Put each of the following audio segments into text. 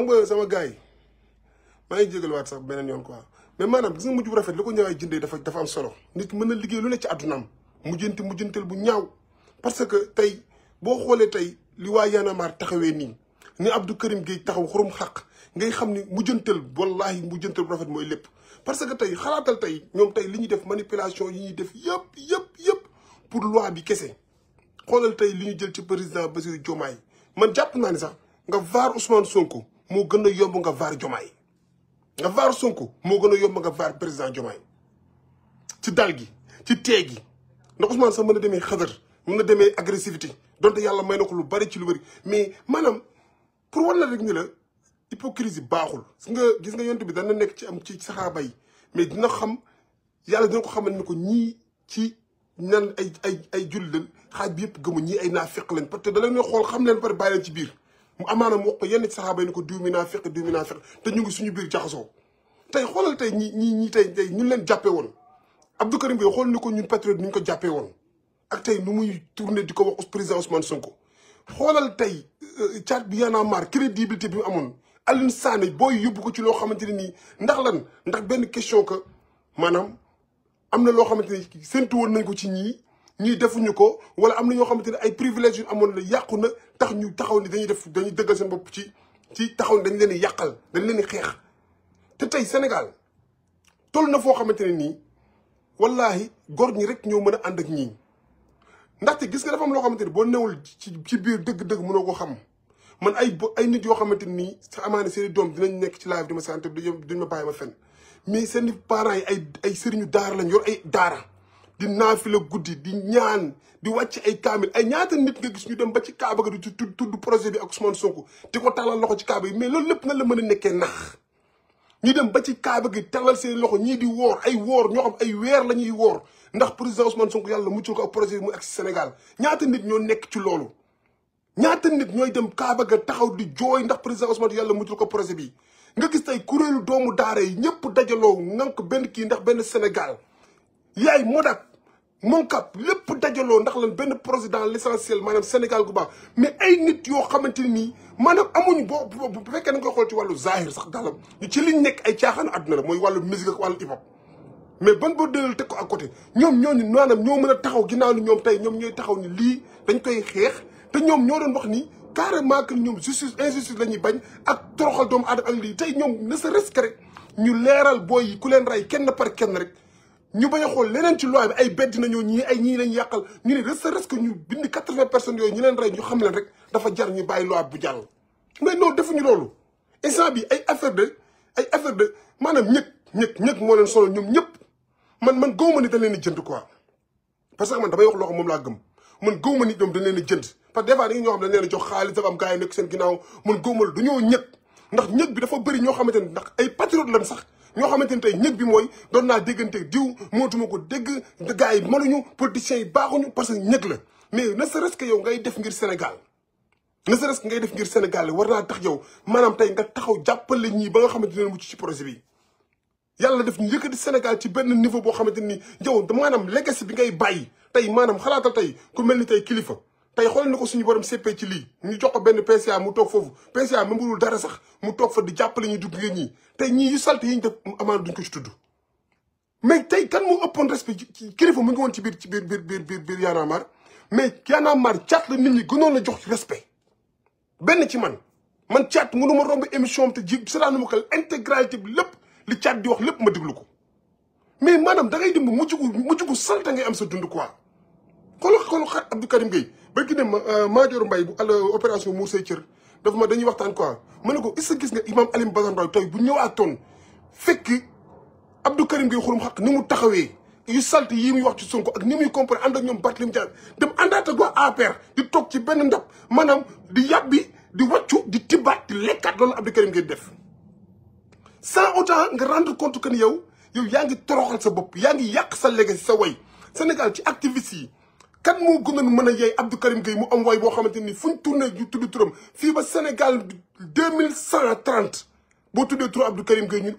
xam nga sama gars yi maa ngi jégaluwaat sax beneen yoon quoi mais maanaam gis nga mujj bu rafet li ko ñëwaay jëndee dafa am solo nit mën na liggéey lu ne ci àddunaam mujjantel bu ñaaw parce que tey boo xoolee tey li waa Y'en a marre taxawee nii ni Abdou Karim Gueye taxaw xurum xaq ngay xam ni mujjantel wallahi mujjantel bu rafet mooy lépp parce que tey xalaatal tey ñoom tey li ñuy def manipulation yi ñuy def yëpp pour loi bi kese xoolal tey li ñu jël ci président Bassirou Diomaye man jàpp naa ni sax nga vaar Ousmane Sonko moo gën a yomb nga vaar Diomaye nga vaar Sonko moo gën a yomb nga vaar président Diomaye ci dal gi ci tee gi ndax Ousmane sax mën na demee xadar mën na demee agressivité donte yàlla may na ko lu bari ci lu bari mais maanaam pour war la rek ni la hypocrisie baaxul gis nga yonent bi dana nekk ci saxaaba yi mais dina xam yàlla dina ko xamal ni ko ñii ci nan ay julli leen xaaj bi yëpp gëmu ñii ay naafiq lañ parce que da leen xool xam leen pare bàyyi leen ci biir mu amaana mu wax ko yenn ci saxaaba yi ni ko diw mi naafiq te ñu ngi suñu biir jaxasoo tey xoolal tey ñi tey ñun leen jàppee woon Abdou Karim Gueye xool ni ko ñun patriote ni ñu ko jàppee woon ak tey nu muy tourné di ko wax président Ousmane Sonko xoolal tey caat bi Y'en a marre crédibilité bi mu amoon Alioune Sané booy yóbbu ko ci loo xamante ne nii ndax benn question que maanaam am na loo xamante ni séntu woon nañ ko ci ñii defuñu ko wala am na ñoo xamante ne ay privilèges yu amoon la yàqu na tax ñu taxaw ni dañuy dëggal seen bopp ci taxaw ni dañ leen di yàqal dañ leen di xeex te tey Sénégal toll na foo xamante ne nii wallahi góor ñi rek ñoo mën a ànd ak ñii ndaxte gis nga dafa am loo xamante ni boo newul ci biir dëgg-dëgg mënoo ko xam man ay nit yoo xamante nii sax amaana seen i doom dinañ nekk ci live di ma sant duñ ma bàyyi ma fenn mais seen parents yi ay sëriñu daara lañ yor ay daara di naafila guddi di ñaan di wàcc ay kaamil ay ñaata nit nga gis ñu dem ba ci Kaaba ga di tudd projet bi ak Ousmane Sonko di ko tàllal loxo ci Kaaba yi mais loolu lépp nan la mën a nekkee nax ñu dem ba ci Kaaba gi tàllal seen loxo ñii di woor ñoo xam ay weer la ñuy woor ndax président Ousmane Sonko yàlla muccul ko ak projet bi mu ak si Sénégal ñaata nit ñoo nekk ci loolu ñaata nit ñooy dem Kaaba ga taxaw di jooy ndax président Ousmane yàlla muccul ko projet bi nga gis tey kuréelu doomu daara yi ñëpp dajaloo ngank benn kii ndax benn Sénégal yaay Modak Moncap lépp dajaloo ndax lan benn projet dans l'essentiel maanaam Sénégal gu baax mais ay nit yoo xamante nii maanaam amuñu bu fekkee da nga koy xool ci wàllu zahir sax dalam ñu ci liñ nekk ay caaxaanu àdduna la mooy wàllu musique ak wàllu hip hop mais ban boo dëlal teg ko à côté ñoom ñooñu maanaam ñoo mën a taxaw ginnaaw ni ñoom tey ñoom ñooy taxaw ni lii dañ koy xeex te ñoom ñoo doon wax ni carrément que ñoom injustice la ñuy bañ ak toroxal doomu aadama ak lii tey ñoom ne serait-ce que rek ñu leeral booy yi ku leen rey kenn par kenn rek ñu bañ a xool leneen ci loi bi ay bedd nañoo ñii lañ yàqal ñu ne ne serait-ce que ñu bind 80 personnes yooyu ñu leen rey ñu xam leen rek dafa jar ñu bàyyi loi bu jàll mais non defuñu loolu instant bi ay affaire de maanaam ñëg moo leen solo ñoom ñëpp man gëwuma ni dañ leen di jënd quoi parce que man damay wax loo xam moom laa gëm man gëwuma ni ñoom dañ leen di jënd parce que des fois dañuy ñoo xam dañ leen di jox xaalis dafa am gars yi nekk seen ginnaaw man gëwuma la dañoo ñëg ndax ñëg bi dafa bëri ñoo xamante ne ndax ay patriote lan sax ñoo xamante ne tey ñëg bi mooy doon naa déggante diw mootuma ko dégg gars yi mënuñu politiciens yi baaxuñu parce que ñëg la mais ne serait-ce que yow ngay def ngir Sénégal ne serait-ce que ngay def ngir Sénégal war naa tax yow maanaam tey nga taxaw jàppale ñii ba nga xamante ne mucc ci projet bi yàlla def ñu yëkkati Sénégal ci benn niveau boo xamante ni yow maanaam legacy bi ngay bàyyi tey maanaam xalaatal tey ku mel ni tey kilifa tey xool na ko suñu borom seppee ci lii ñu jox ko benn PCA mu toog foofu PCA même bu dul dara sax mu toog fa di jàppale ñu dugg ngeen ñii tey ñii yu salte yi ñu def amaana duñ ko ci tudd mais tey kan moo ëppoon respect ci kilifa mu ngi woon ci biir Y'en a marre mais Y'en a marre caat la nit ñi gënoon a jox respect benn ci man caat mënu ma romb émission am te ji seetaanu ma ko intégralité bi lépp li caat di wax lépp ma déglu ko mais maanaam da ngay dem mujj gu salte ngay am sa dund quoi xool xat Abdou Karim Gueye ba gi ne Madior Mbaye bu opération Mour Say Cër dafa ma dañuy waxtaan quoi ma ne ko est-ce que gis nga imam Alioune Badara Ndao tey bu ñëwaatoon fekk Abdou Karim Gueye xurum xaq ni mu taxawee yu salte yii muy wax ci Sonko ak ni muy comprendre ànd ak ñoom Barthélémy Dias dem àndaat ak waa APR di toog ci benn ndab maanaam di yàbbi di wàccu di tibbaat di lekkaat loolu Abdou Karim Gueye def sans autant nga rendre compte que ni yow yaa ngi toroxal sa bopp yaa ngi yàq sa legacy sa way Sénégal ci activiste yi kan moo gënoon mën a yeey Abdou Karim Gueye mu am way boo xamante ni fu ñu tourné ñu tudd turam fii ba Sénégal 2130 boo tuddee tur Abdou Karim Gueye ñun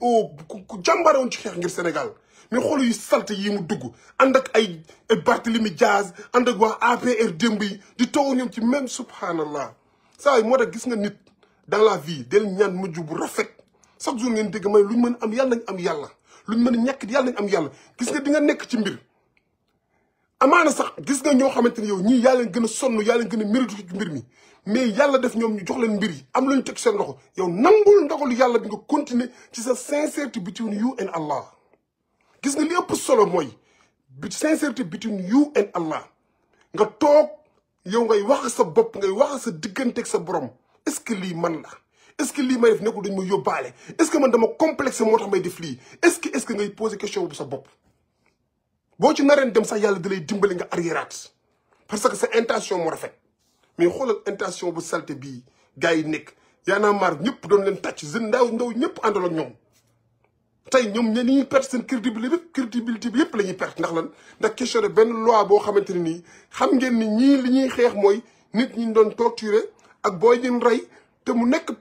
ku jàmbare woon ci xeex ngir Sénégal mais xool yu salte yi mu dugg ànd ak ay Barthélémy Dias ànd ak waa APR démb yi di toog ñoom ci même subhanallah saa yi moo tax gis nga nit dans la vie del ñaan mujj bu rafet chaque jour ngeen dégg may luñ mën am yàlla nañ am yàlla luñ mën a ñàkk yàlla nañ am yàlla gis nga di nga nekk ci mbir amaana sax gis nga ñoo xamante ni yow ñii yaa leen gën a sonn yaa leen gën a mérite ci mbir mi mais yàlla def ñoom ñu jox leen mbir yi am lu ñu teg seen loxo yow nangul ndogalu yàlla bi nga continuer ci sa sincérité between you and Allah gis nga li ëpp solo mooy sincérité between you and Allah nga toog yow ngay wax sa bopp ngay wax sa digganteeg sa borom est-ce que lii man la est-ce que lii may def nekkul dañ ma yóbbaale est-ce que man dama complexe moo tax may def lii est-ce que ngay poser question bu sa bopp boo ci nareen dem sax yàlla da lay dimbali nga arriéraat parce que sa intention moo rafet mais xoolal intention bu salte bii gars yi nekk Y'en a marre ñëpp doon leen tàcc jeune ndaw ñëpp àndal ak ñoom tey ñoom ña ñuy perte seen crédibilité bi yëpp la ñuy perte ndax lan ndax question de benn loi boo xamante ne nii xam ngeen ni ñii li ñuy xeex mooy nit ñi doon torturer ak booy ñun rey te mu nekk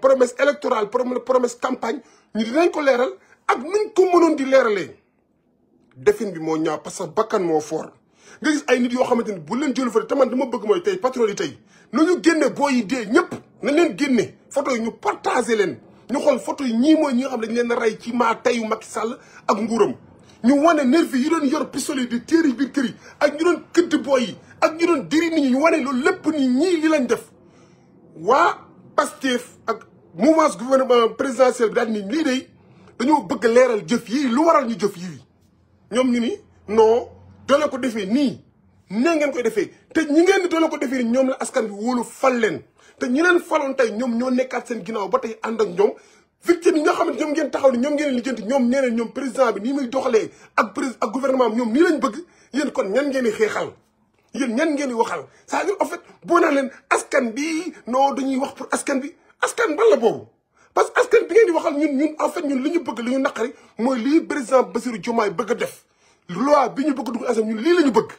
promesse électorale promesse campagne ñu dinañ ko leeral ak nuñ ko mënoon di leeralee defin bi moo ñaaw parce que bakkan moo fort nga gis ay nit yoo xamante ni bu leen jëlu fa te man dama bëgg mooy tey patriote yi tey nu ñu génne booy yi dee ñëpp na leen génne photo yi ñu partagé leen ñu xool photo yi ñii mooy ñi nga xam ne dañ leen rey ci maa teyu Macky Sall ak nguuram ñu wane nervi yi doon yor pistolet di téeri biir kër yi ak ñu doon këdd booy yi ak ñu doon diri nit ñi ñu wane loolu lépp ni ñii li lañ def waa Pastef ak mouvance gouvernement présidentiel bi daal ni lii de dañoo bëgg leeral jëf yi lu waral ñu jëf yi ñoom ñu ni non doole ko defee nii nee ngeen koy defee te ñi ngeen di doole ko defee nii ñoom la askan bi wóolu fal leen te ñi leen faloon tey ñoom ñoo nekkaat seen ginnaaw ba tey ànd ak ñoom victime yi nga xam ne ñoom ngeen taxaw ni ñoom ngeen lijjanti ñoom nee nañ ñoom président bi nii muy doxalee ak gouvernement bi ñoom nii lañ bëgg yéen kon ñan ngeen di xeexal yéen ñan ngeen di waxal c'est-à-dire en fait boo naa leen askan bi non dañuy wax pour askan bi askan ban la boobu parce que askan bi ngeen di waxal ñun en fait ñun li ñu bëgg li ñu naqari mooy lii président Bassirou Diomaye bëgg a def loi bi ñu bëgg dugg askan ñun lii la ñu bëgg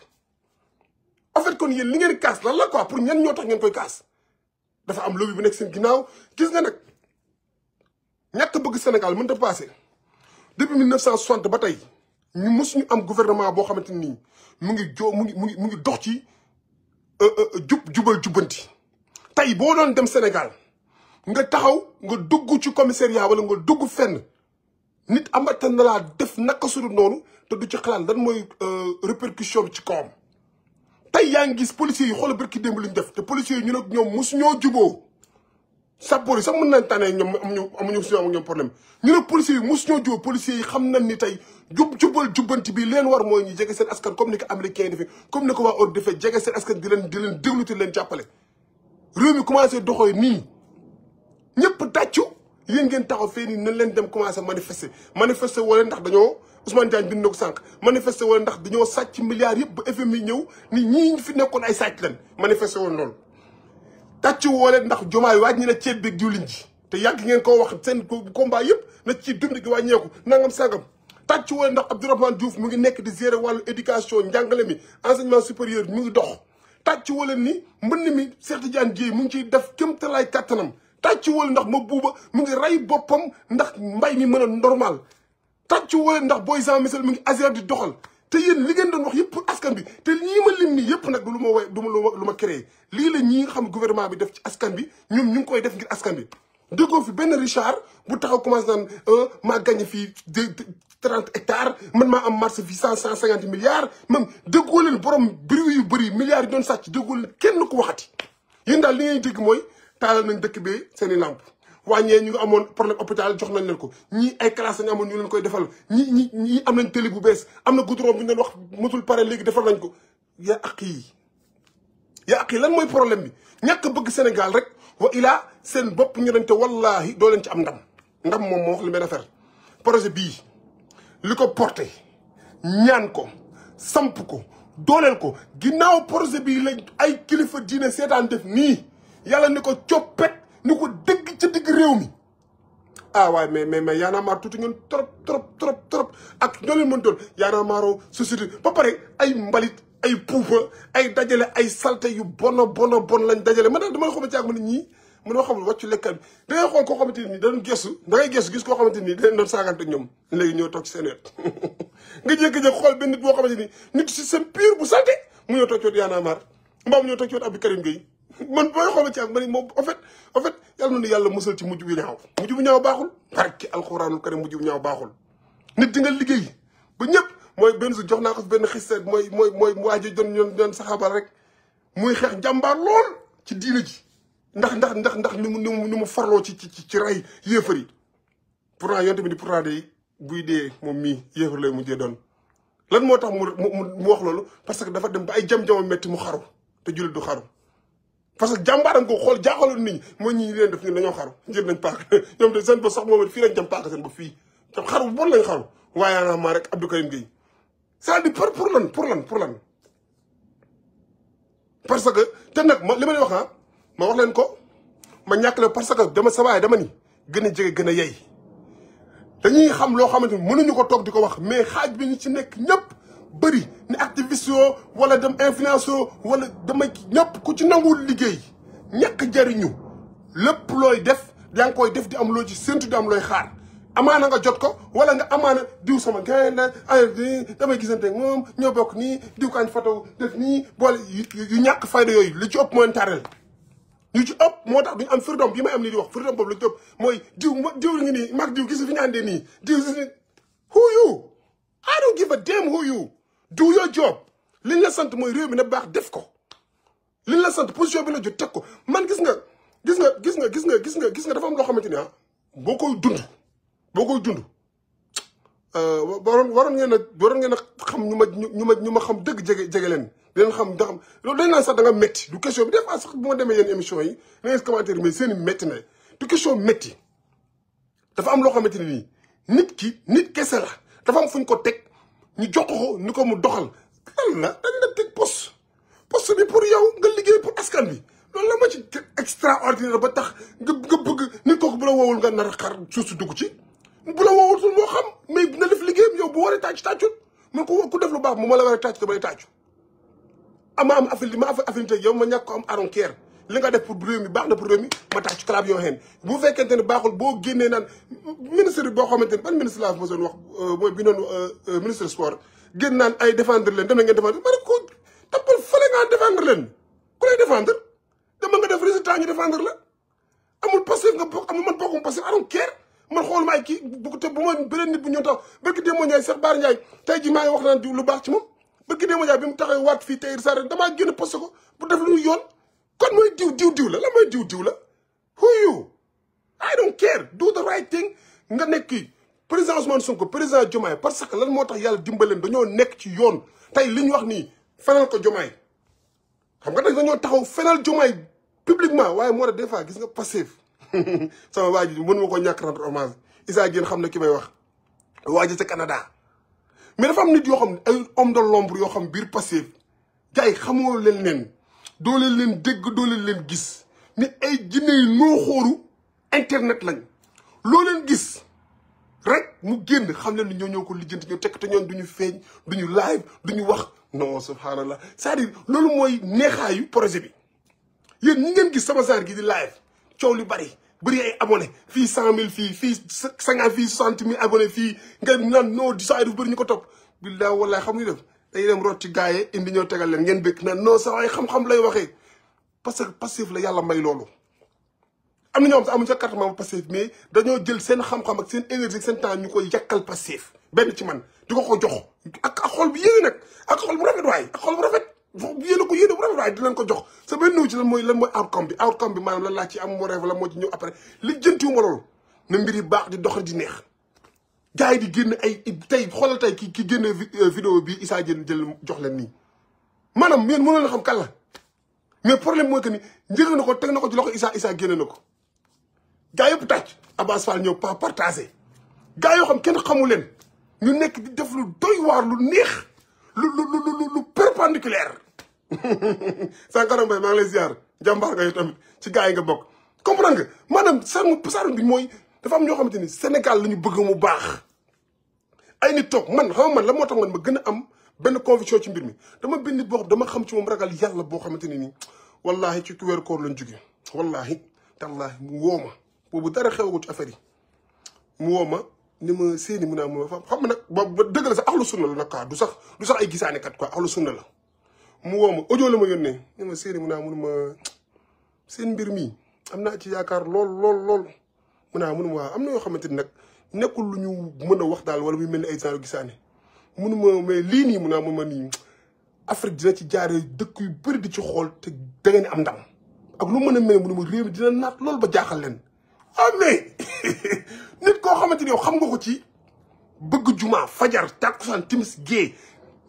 en fait kon yéen li ngeen di kaas lan la quoi pour ñan ñoo tax ngeen koy kaas dafa am lobby bu nekk seen ginnaaw gis nga nag ñàkk bëgg Sénégal mënut a passé depuis 1960 ba tey ñu mos ñu am gouvernement boo xamante ni mu ngi dox ci jubal jubbanti tey boo doon dem Sénégal nga taxaw nga dugg ci commissariat wala nga dugg fenn nit amata na laa def naka su dul noonu te du ci xalaat lan mooy répercussion bi ci kawam tey yaa ngi gis policiers yi xoolal barki démb li ñu def te policiers yi ñu nag ñoom mosu ñoo juboo sappoor yi sax mën nañ tànnee ñoom amuñu si ñoom problème ñu ne policiers yi mosu ñoo juboo policiers yi xam nañ ni tey jubal jubbanti bi leen war mooy ñu jege seen askan comme ni ko américain yi defee comme ni ko waa Europe defee jege seen askan di leen déglu te leen jàppale réew mi commencé doxee nii ñëpp tàccu yéen ngeen taxaw fee nii nañ leen dem commencé manifester wala ndax dañoo Ousmane Diagne bind na ko sànq manifester wala ndax dañoo sàcc milliards yëpp ba FMI ñëw ni ñii fi nekkoon ay sàcc leen manifester woon loolu tàcc woole ndax Diomaye wàññi na ceeb beeg diwlin ji te yàgg ngeen koo wax seen combat yëpp na ci dund gi wàññeeku nangam sangam tàcc woole ndax Abdourahmane Diouf mu ngi nekk di gérer wàllu éducation njàngale mi enseignement supérieur mu ngi dox tàcc woole ni mbënn mi Cheikh Tidiane Dièye mu ngi ciy def kéemtalaay kàttanam tàcc woole ndax ma buuba mu ngi rey boppam ndax mbay mi mën a normal tàcc woole ndax Boy Jean Michel mu ngi Azer di doxal te yéen li ngeen doon wax yëpp pour askan bi te lii ma lim nii yëpp nag du lu ma woy du lu ma créé lii la ñi nga xam gouvernement bi def ci askan bi ñoom ñu ngi koy def ngir askan bi déggoo fi benn Richard bu taxaw commencé naan maa gagné fii 30 hectares man maa am marché fii 150 milliards même déggoo leen borom bruit yu bëri milliards yi doon sàcc déggoo leen kenn ko waxati yéen daal li ngay dégg mooy taalal nañ dëkk bee seen i lamp wàññee ñu ngi amoon problème hôpital jox nañ leen ko ñii ay classe lañu amoon ñu leen koy defal ñii am nañ télé bu bees am na goudron bi ñu leen wax motul pare léegi defal nañ ko yaa ak yi lan mooy problème bi ñàkk bëgg Sénégal rek wa ilaa seen bopp ñu dañ te wallahi doo leen ci am ndam moom moo wax li benn affaire projet bii li ko porté ñaan ko samp ko dooleel ko ginnaaw projet bii lañ ay kilifa diine seetaan def nii yàlla ni ko coppet ni ko dëgg ca digg réew mi ah waaye mais Y'en a marre tuuti ngeen trop ak ñoo leen mën doon Y'en a marre société ba pare ay mbalit ay puupa ay dajale ay salte yu bon lañ dajale man daal damay xamante ak ma nit ñi mënoo xamul wàccu lekkat bi da ngay xool koo xamante ni dañu gestu da ngay gestu gis koo xamante ni dañ doon saagante ñoom léegi ñoo toog ci seen wet nga jékki-jékki xool benn nit boo xamante ni nit système pur bu salte mu ñëw toog ci wet Y'en a marre mbaa mu ñëw toog ci wet Abdou Karim Gueye man booy xool ci ak man moom en fait yàlla na yàlla musal ci mujj bu ñaaw. mujj bu ñaaw baaxul barki alxuraanul karim mujj bu ñaaw baaxul. nit di nga liggéey ba ñëpp mooy benn su jox naa ko benn xiste mooy waa ji doon saxaabal rek muy xeex jàmbaar lool ci diina ji ndax ni mu farloo ci rey yéefar yi. pourtant yonte bi ni pourtant day buy dee moom mii yéefar lay mujjee doon lan moo tax mu wax loolu parce que dafa dem ba ay jam-jamam metti mu xaru te jullit du xaru parce que jàmbaaram ko xool jaaxaloon nit ñi mooy ñi leen def ni dañoo xaru jël nañ paaka ñoom de seen ba sax moom fii lañ jam paaka seen ba fii te xaru bu bon lañ xaru waaye naa maa rek Abdou Karim Gueye c'est-à-dire pour lan parce que te nag li ma leen wax ma wax leen ko ma ñàkk la parce que dama sa waay dama ni gën a jege gën a yey dañuy xam loo xamante ni mënuñu ko toog di ko wax mais xaaj bi ñu ci nekk ñëpp bëri ni activiste yoo wala dem influence yoo wala damay ñëpp ku ci nanguwul liggéey ñàkk jariñu lépp looy def yaa ngi koy def di am loo ci séntu di am looy xaar amaana nga jot ko wala nga amaana diw sama gain la ay damay gisante ak moom ñoo bokk nii diw kañ photo def nii boole yu ñàkk fayda yooyu li ci ëpp mooy tarel ñu ci ëpp moo tax duñu am freedom bi may am nii di wax freedom boobu la ci ëpp mooy diw ngi nii mag diw gis fi ñu àndee nii diw who you I don't give a damn who you do your job liñ la sant mooy réew mi na baax def ko liñ la sant position bi la jot teg ko man gis nga dafa am loo xamante ni boo koy dund waroon ngeen a xam ñu ma xam dëgg jege leen dinañ xam da xam loolu dañ naan sax da nga métti du question bi des fois sax bu ma demee yenn émission yi da ngay commentaire mais seen i métti na du question métti dafa am loo xamante ne nii nit kese la dafa am fu ñu ko teg ñu jox ko ni ko mu doxal lan la dañ la teg poste bi pour yow nga liggéey pour askan bi loolu la ma ci extraordinaire ba tax nga bëgg nit kooku bu la woowul nga nar a xar suuf si dugg ci bu la woowutul moo xam mais na def liggéeyam yow bu waree tàccut man ko ku def lu baax moom ma la war a tàcc damay tàccu ama am affinité yow ma ñàkk ko am aron keer li nga def pour réew mi baax na pour réew mi ma tàcc clap yoo xeen bu fekkente ne baaxul boo génnee naan ministre boo xamante ne ban ministre laa ma doon wax mooy bi noonu ministre sport génn naan ay défendre leen dem na ngeen défendre ma ne ko tappal fële ngaa défendre leen ku lay défendre dama nga def résultat ñu défendre la amul passif nga bokk amul man bokkum passif aron keer man xool ma ay kii bu te bu ma beneen nit bu ñëw tax barki démb Ndiaye Cheikh Bara Ndiaye tey ji maa ngi wax naan diw lu baax ci moom barki démb Ndiaye bi mu taxaw waat fii tey sa damaa génn posté ko bu def lu ñu yoon kon mooy diw la mooy diw la who you I don't care do the right thing nga nekk kii président Ousmane Sonko président Diomaye parce que lan moo tax yàlla dimbaleen dañoo nekk ci yoon tey li ñu wax nii fenal ko Diomaye xam nga dañoo taxaw fenal Diomaye publiquement waaye moo tax des fois gis nga passif sama waa ji mënu ma ko ñàkk rendre hommage Issa Diène xam ne ki may wax waa ji ca Canada mais dafa am nit yoo xam ne ay homme de l'ombre yoo xam biir passif gars yi xamoo leen doo leen dégg doo leen gis mais ay jinne yi noo xóoru internet lañ loo leen gis rek mu génn xam leen ni ñoo ko lijjanti ñoo tekk te ñoon duñu feeñ duñu live duñu wax non subhanallah c'est-à-dire loolu mooy neexaayu projet bi yéen ñi ngeen gis sama genre gi di live coow li bëri ay abonné fii 100 000 fii 50 fii 60 000 abonné fii nga naan non di saa def bëri ñu ko topp billahi wallahi xam nga def dañuy dem root ci gars yi indi ñoo tegal leen ngeen bëgg naan non sa waay xam-xam lay waxee parce que passif la yàlla may loolu am na ñoo xam sax amuñu sa carte membre passif mais dañoo jël seen xam-xam ak seen énergie ak seen temps ñu koy yàkkal passif benn ci man di ko jox ak xol bi yéene nag ak xol bu rafet waay ak xol bu rafet yéene ko yéene bu rafet waaye di leen ko jox sa benn nuw ci lan mooy outcome bi maanaam lan laa ci am moo rêve la moo ci ñëw après li jëntiwu ma loolu na mbir yi baax di doxal di neex gars yi di génn ay tey xoolal tey ki génne vidéo bi Issa Diène jël jox leen nii maanaam yéen mënoon na xam kan la mais problème mooy que ni njëriñ na ko teg na ko ci loxo Issa génne na ko gars yëpp tàcc Abass Fall ñëw partagé gars yoo xam kenn xamu leen ñu nekk di def lu doy waar lu neex lu perpendiculaire Sankara Mbaye maa ngi lay ziar jàmbaar nga yow tamit ci gars yi nga bokk comprendre nga maanaam sarm bi mooy dafa am ñoo xamante ni Sénégal la ñu bëgg mu baax ay nit toog man xam man la moo tax man ma gën a am benn conviction ci mbir mi dama benn nit boo xam dama xam ci moom ragal yàlla boo xamante ne nii wallahi ci weeru koor lañ jóge wallahi tallahi mu woo ma boobu dara xew ko ci affaire yi mu woo ma ni ma seeni mun naa ma xam nag ba dëgg la sax axlu sunna la nag quoi du sax ay gisaane kat quoi axlu sunna la mu woo ma audio la ma yónnee ni ma seeni mun naa mun ma seen mbir mi am naa ci yaakaar lool mu naa mënuma waa am na yoo xamante ni nag nekkul lu ñu mën a wax daal wala muy mel ni ay genre gisaane mënuma mais lii nii mun naa ma nii Afrique dina ci jaaree dëkk yu bëri di ci xool te da ngeen am ndam ak lu mën a mel mënuma réew mi dina naat loolu ba jaaxal leen mais nit koo xamante ni yow xam nga ko ci bëgg juma fajar takkusaan timis gée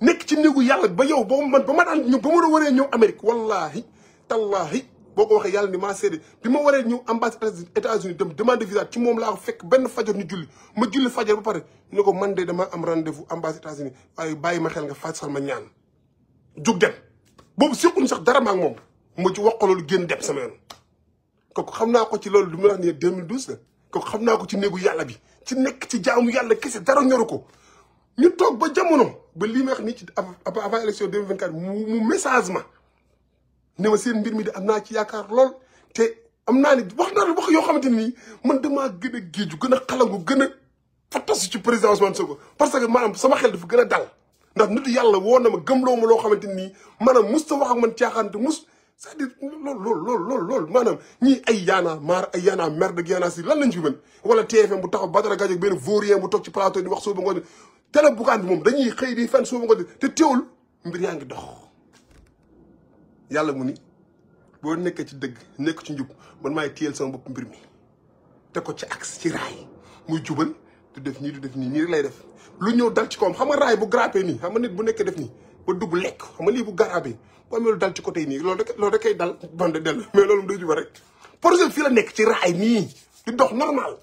nekk ci néegu yàlla ba yow ba ma daan ñëw ba ma waree ñëw Amérique wallahi tallahi boo ko waxee yàlla ni maa seede bi ma waree ñëw ambassade États-Unis dem demande visa ci moom laa fekk benn fajar ñu julli ma julli fajar ba pare ñu ko man de dama am rendez-vous ambassade États-Unis waaye bàyyi ma xel nga fasal ma ñaan jug dem boobu sequñ sax dara ma ak moom ma ci wax ko loolu génn dem sama yoon kooku xam naa ko ci loolu du ma wax ni 2012 la kooku xam naa ko ci néegu yàlla bi ci nekk ci jaamu yàlla kese dara ñoru ko ñu toog ba jamono ba lii may wax nii ci avant élection 2024 mu message ma ne ma seen mbir mi de am naa ci yaakaar lool te am naa ni wax naa la wax yoo xamante ni man damaa gën a géeju gën a xalangu gën a fattasu ci président Ousmane Sonko parce que maanaam sama xel dafa gën a dal ndax nit yàlla woo na ma gëmloo ma loo xamante ni maanaam mus ta wax ak man caaxaante mus c'est-à-dire loolu maanaam ñii ay yaanaa maar ay yaanaa merde ak yaanaa si lan lañ fi mën wala TFM bu taxaw Badara Gadio benn vaurien bu toog ci plateau di wax suba ngoon télé bukaan bi moom dañuy xëy di fenn suba ngoon te teewul mbir yaa ngi dox yàlla mu ni boo nekkee ci dëgg nekk ci njub man maay téyel sama bopp mbir mi te ko ci axe ci raay muy jubal du def nii du def nii nii rek lay def lu ñëw dal ci kawam xam nga raay bu grappé nii xam nga nit bu nekkee def nii ba dugg lekk xam nga lii bu garabee boo amee lu dal ci côté yi nii loolu da koy dal bande dell mais loolu day juba rek projet fii la nekk ci raay nii di dox normal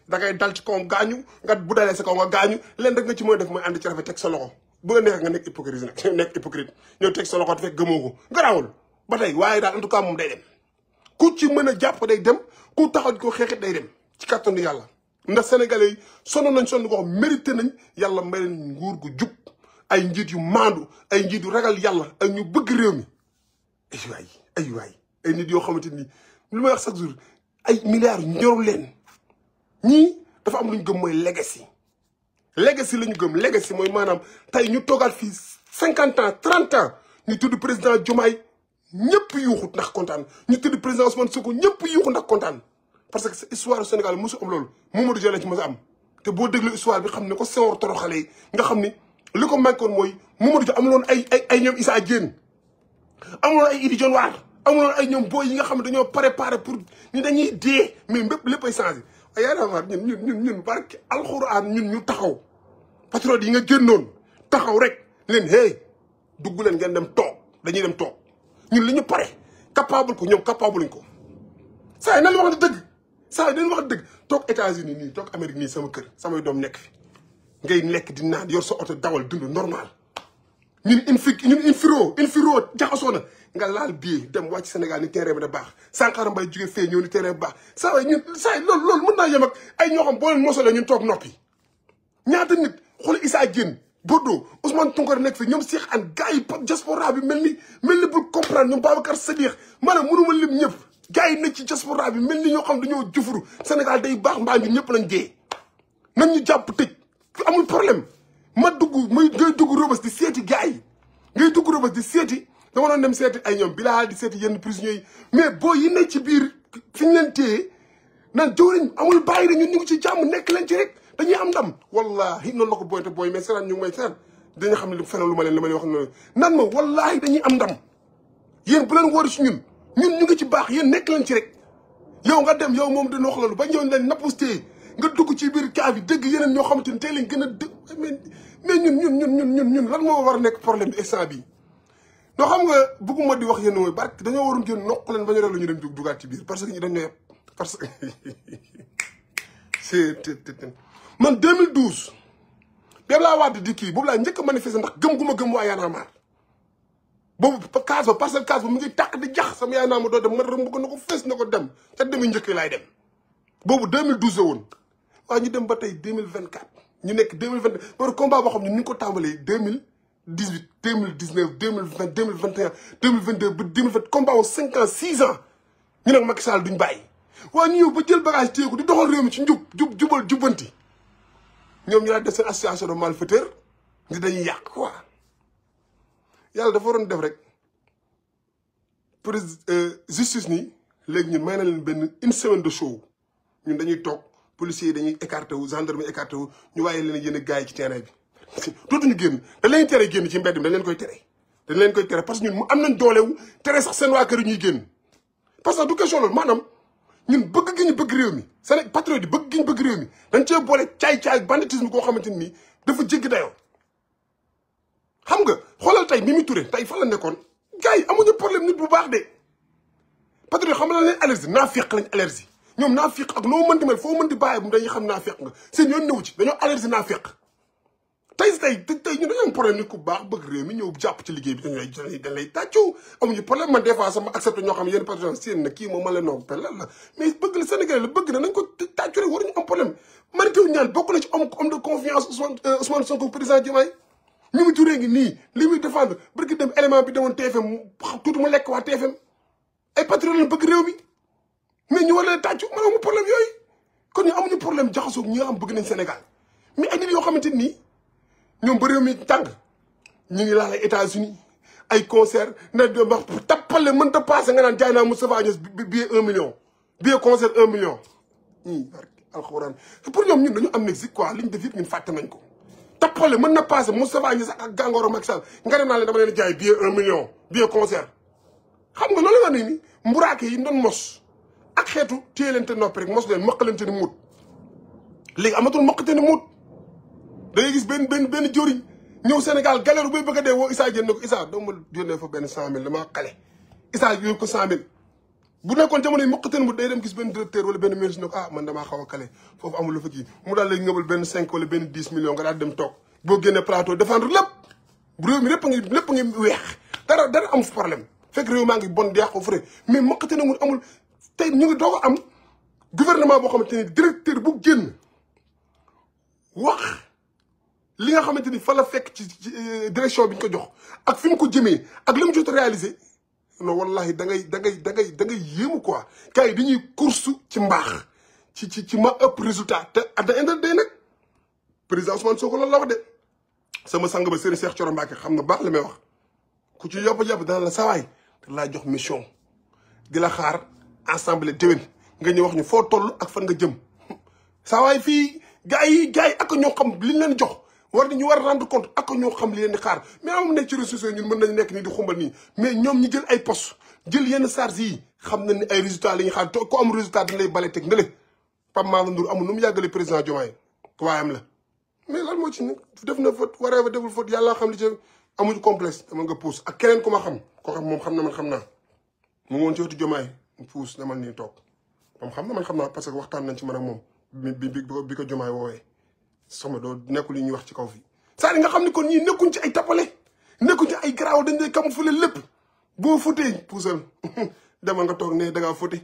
da ngay dal ci kawam gaañu nga bu dalee sa kaw nga gaañu leen rek nga ci mooy def mooy ànd ci rafet teg sa loxo bu la neexee nga nekk hypocrite nag nekk hypocrite ñëw teg sa loxo te fekk gëmoo ko garaawul ba tey waaye daal en tout cas moom day dem ku ci mën a jàpp day dem ku taxaw ko xeexit day dem ci kàttanu yàlla ndax sénégalais yi sonn nañ sonn ko xam mérité nañ yàlla may leen nguur gu jub ay njiit yu maandu ay njiit yu ragal yàlla ay ñu bëgg réew mi ay waay ay nit yoo xamante ni lu may wax chaque jour ay milliards ñorul leen ñii dafa am lu ñu gëm mooy legacy la ñu gëm legacy mooy maanaam tey ñu toogaat fii 50 ans 30 ans ñu tudd président Diomaye ñëpp yuuxu ndax kontaan ñu tudd président Ousmane Sonko ñëpp yuuxu ndax kontaan parce que histoire Sénégal mosu am loolu Mamadou Dia la ci mos a am te boo déglu histoire bi xam ne ko Senghor toroxale yi nga xam ni li ko manqué woon mooy Mamadou Dia amuloon ay ñoom Issa Diène amuloon ay Idi Dione Wade amuloon ay ñoom booy yi nga xam ne dañoo préparé pour ñu dañuy dee mais mbépp lépp ay changé ay yaakaar ñun barke alxuraan ñu taxaw patriote yi nga génnoon taxaw rek leen hey dugg leen ngeen dem toog dañuy dem toog ñun li ñu pare capable ko ñoom capable ko saa yi nan la wax dëgg saa yi dañ wax dëgg toog États-Unis nii toog Amérique nii sama kër samay doom nekk fi ngay lekk di naan yor sa oto dawal dund normal ñun infiro jaxasoo na nga laal bii dem wàcc Sénégal ni terrain bi da baax Sankara Mbaye jóge fee ñëw ni terrain bi baax saa yi ñun saa yi loolu mën naa yem ak ay ñoo xam boo leen mosalee ñun toog noppi ñaata nit xool Issa Diène Bordeaux Ousmane Tounkara nekk fi ñoom Cheikh Ane gars yi diaspora bi mel ni bul comprendre ñoom Babacar Sadikh maanaam mënuma lim ñëpp gars yi nekk ci diaspora bi mel ni ñoo xam dañoo jëfuru Sénégal day baax mbaa ñun ñëpp lañ dee nañ ñu jàpp tëj amul problème ma ngay dugg Rebeuss di seeti gars yi ngay dugg Rebeuss di seeti dama doon dem seeti ay ñoom Bilal di seeti yenn prisonniers yi mais boo yi nekk ci biir fi ñu leen téye naan jëwriñ amul bàyyi de ñun ñu ngi ci jàmm nekk leen ci rek dañuy am ndam wallahi noonu la ko booy te booy mais seraan ñu ngi may seraan dañu xam ne li feneen lu ma leen wax noonu nan ma wallahi dañuy am ndam yéen bu leen wóori si ñun ñu ngi ci baax yéen nekk leen ci rek yow nga dem yow moom dañu wax loolu ba ñëw leen nappustee nga dugg ci biir kaa bi dégg yeneen ñoo xamante ni tey leen gën a dëgg mais ñun lan moo war a nekk problème bi instant bii noo xam nga bëgguma di wax yéen mooy barke dañoo waroon génn noq leen ba ñu rek la ñu dem dugaat ci biir parce que ñu dañ ñoo yëpp parce que c'est man 2012 dem laa waat di kii boobu laa njëkk a manifester ndax gëm gu ma gëm waa Y'en a marre boobu case ba parcelle case ba mu ngi tàkk di jax sama yaay naa ma doo dem ma rëmb ko na ko fees na ko dem te demi njëkk laay dem boobu 2012 la woon waaye ñu dem ba tey 2024 ñu nekk 2020 par combat boo xam ne ñu ngi ko tàmbalee 2018 2019 2020 2021 2022 ba 2020 combat wu 5 ans 6 ans ñu nag Macky Sall duñ bàyyi waaye ñu ñëw ba jël bagage téye ko di doxal réew mi ci jubal jubbanti ñoom ñu daal def seen association de malfaiteurs ni dañuy yàq quoi yàlla dafa waroon def rek justice nii léegi ñun may na leen benn une semaine de show ñun dañuy toog policiers yi dañuy écarté wu gendarme écarté wu ñu waaye leen yéen a gars yi ci terrain bi dootuñu génn dañ leen tere génn ci mbedd mi dañ leen koy tere parce que ñun mu am nañ doolewu tere sax seen waa kër yi ñuy génn parce que du question loolu maanaam ñun bëgg gi ñu bëgg réew mi Sénégal patriote yi bëgg gi ñu bëgg réew mi dañ cee boole caay-caay banditisme koo xamante ni dafa jéggi dayoo xam nga xoolal tey Mimi Touré tey fan la nekkoon gars yi amuñu problème nit bu baax de patriote xam nga la leen allergie naafiq lañ allergie ñoom naafiq ak noo mën di mel foo mën di bàyyi bu dañuy xam naafiq nga seen yoon newu ci dañoo allergie naafiq tey ñu dañoo am problème nit ku baax bëgg réew mi ñëw jàpp ci liggéey bi dañ lay tàccu amuñu problème man des fois sama accepté ñoo xam ne yéen patriote seen na kii moom man la noo pel la mais bëgg la Sénégalais la bëgg na nañ ko tàccu rek waruñu am problème Mary Teuw Niane bokk na ci homme de confiance Ousmane Sonko président Diomaye Mimi Touré ngi nii li muy défendre barki dem élément bi demoon TFM tuuti mu lekk waa TFM ay patriote la bëgg réew mi mais ñu war leen tàccu man amu problème yooyu kon ñu amuñu problème jaxasoo ñi nga xam bëgg nañ Sénégal mais ay nit yoo xamante nii ñoom ba réew mi tàng ñu ngi laal ay États-Unis ay concert ne de wax tappale mën ta passé nga naan jaay naa Moustapha Niasse billet 1 million billet concert 1 million alxuraan pour ñoom ñun dañu am Mexique quoi li ñu def yëpp ñun fàtte nañ ko tappale mën na passé Moustapha Niasse ak gàngoro Macky Sall nga ne naa leen dama leen jaay billet 1 million billet concert xam nga loolu wax ni mburaake yi doon mos ak xeetu téye leen te noppi rek mos leen maq leen te ni muut léegi amatul maq te ni muut da ngay gis benn joriñ ñëw Sénégal galère bay bëgg a dee woo Issa Diène ne ko Issa doo ma yónnee fa benn 100 000 damaa xale Issa yóbbu ko 100 000 bu nekkoon jamono yi moqateen mu day dem gis benn directeur wala benn ministre ne ko man damaa xaw a kale foofu amul lu fa kii mu daal lay ngëbal benn 5 wala benn 10 millions nga daal dem toog boo génnee plateau défendre lépp réew mi lépp a ngi weex dara am fu problème fekk réew maa ngi bon di yàqu fure mais moqateen mu amul tey ñu ngi doog a am gouvernement boo xamante ni directeur bu génn wax li nga xamante ni fa la fekk ci direction bi ñu ko jox ak fi mu ko jëmee ak li mu jot a réalisé non wallahi da ngay yéemu quoi gars yi dañuy course ci mbaax ci ma ëpp résultat te at the end of the day nag président Ousmane Sonko loolu la wax de sama sang ba Serigne Cheikh Thioro Mbacké xam nga baax li may wax ku ci yóbbu dana la sawaay te laa jox mission di la xaar assemblée déwén nga ñëw wax ñu foo toll ak fan nga jëm sawaay fii gars yi ak ñoo xam liñ leen jox ñu war a rendre compte ak ñoo xam li leen di xaar mais am nekk ci réseaux sociaux ñun mën nañu nekk nii di xumbal nii mais ñoom ñi jël ay poste jël yenn charge yi xam nañ ne ay résultats la ñuy xaar ko am résultat dañ lay bale teg ne le Pape Malick Ndour amul nu mu yàggalee président Diomaye waayam la mais lan moo ci ne def na faute waree ba deful faute yàlla xam li ci amuñu complexe dama nga pousse ak keneen ku ma xam koo xam moom xam na man xam naa mu ngi woon ci wetu Diomaye mu pousse demal nii toog moom xam na man xam naa parce que waxtaan nañ ci man ak moom bi ko Diomaye woowee sama doo nekkul li ñuy wax ci kaw fii saa nga xam ni kon ñii nekkuñ ci ay tappale nekkuñ ci ay garaaw dañ lay camoufler lépp boo fotee puusal demal nga toog ne dangaa fote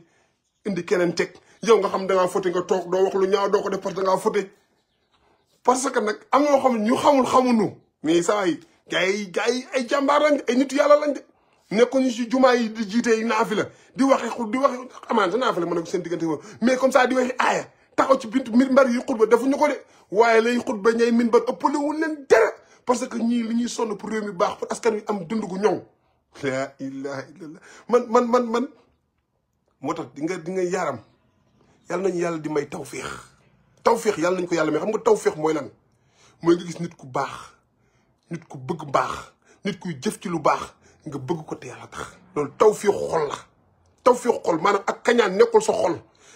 indi keneen teg yow nga xam dangaa fote nga toog doo wax lu ñaaw doo ko def parce que dangaa fote parce que nag am na loo xam ne ñu xamuñu mais saa yi gars yi ay jàmbaar lañ ay nitu yàlla lañ de nekkuñu ci jumaa yi di jiite naafi la di waxe amaana sa naafi la mën a seen diggante mais comme ça di waxe aaya taxaw ci bint mbar yi xutba defuñu ko de waaye lay xutba ñay min bar ëppalewul leen dara parce que ñii li ñuy sonn pour réew mi baax pour askan wi am dund gu ñoŋ la ilaha illallah man moo tax di nga yaaram yàlla nañu yàlla di may tawféex yàlla nañu ko yàlla may xam nga tawféex mooy lan mooy nga gis nit ku baax nit ku bëgg baax nit kuy jëf ci lu baax nga bëgg ko te yàlla tax loolu tawféex xol la tawféex xol maanaam ak kañaan nekkul sa xol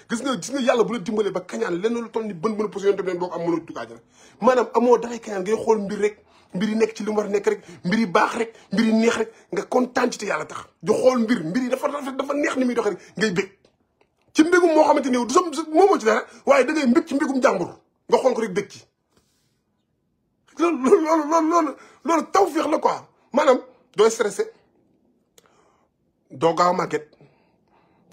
gis nga yàlla bu la dimbalee ba kañaan lenn lu toll ni bën pos yoon tamit boo ko am mënoo dugg àjjana maanaam amoo daray kañaan ngay xool mbir rek mbir yi nekk ci li mu war a nekk rek mbir yi baax rek mbir yi neex rek nga kontaan ci te yàlla tax di xool mbir yi dafa rafet dafa neex ni muy doxee rek ngay bég ci mbégum moo xamante ni du sa moomoo ci dara waaye da ngay mbég ci mbégum jàmbur nga xool ko rek bég ci loolu tawfeex la quoi maanaam doo stressé doo gaaw màgget